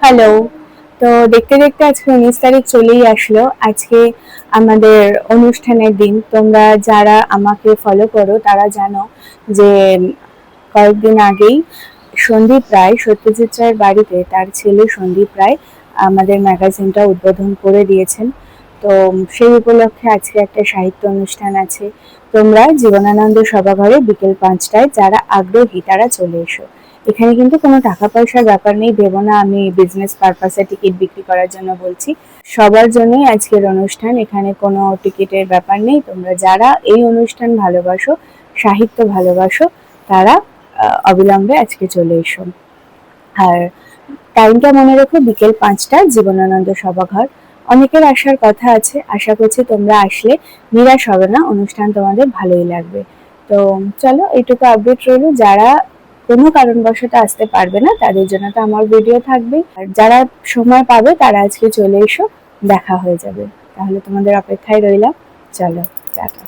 Hello. তো দেখতে দেখতে আজকে 19 তারিখ চলেই আসলো। আজকে আমাদের অনুষ্ঠানের দিন। তোমরা যারা আমাকে ফলো করো তারা জানো যে কয়েকদিন আগেই সন্দীপ রায়, সত্যজিৎ রায়ের বাড়িতে তার ছেলে সন্দীপ রায় আমাদের ম্যাগাজিনটা উদ্বোধন করে দিয়েছেন। তো সেই উপলক্ষে আজকে একটা সাহিত্য অনুষ্ঠান আছে। তোমরা জীবনানন্দ সভাঘরে বিকেল 5টায় যারা আগ্রহী তারা চলে এসো। এখানে কিন্তু কোনো টাকা পয়সার ব্যাপার নেই, ভেবো না আমি বিজনেস পারপাসে টিকিট বিক্রি করার জন্য বলছি। সবার জন্যই আজকের অনুষ্ঠান, এখানে কোনো টিকিটের ব্যাপার নেই। তোমরা যারা এই অনুষ্ঠান ভালোবাসো, সাহিত্য ভালোবাসো, তারা অবিলম্বে আজকে চলে এসো। আর টাইমটা মনে রেখো, বিকেল 5টা, জীবনানন্দ সভাঘর। অনেকের আসার কথা আছে, আশা করছি তোমরা আসলে নিরাশ হবে না, অনুষ্ঠান তোমাদের ভালোই লাগবে। তো চলো, এইটুকু আপডেট রইল। যারা কোনো কারণবশত আসতে পারবে না তাদের জন্য তো আমার ভিডিও থাকবেই, আর যারা সময় পাবে তারা আজকে চলে এসো, দেখা হয়ে যাবে। তাহলে তোমাদের অপেক্ষায় রইলাম। চলো, টাটা।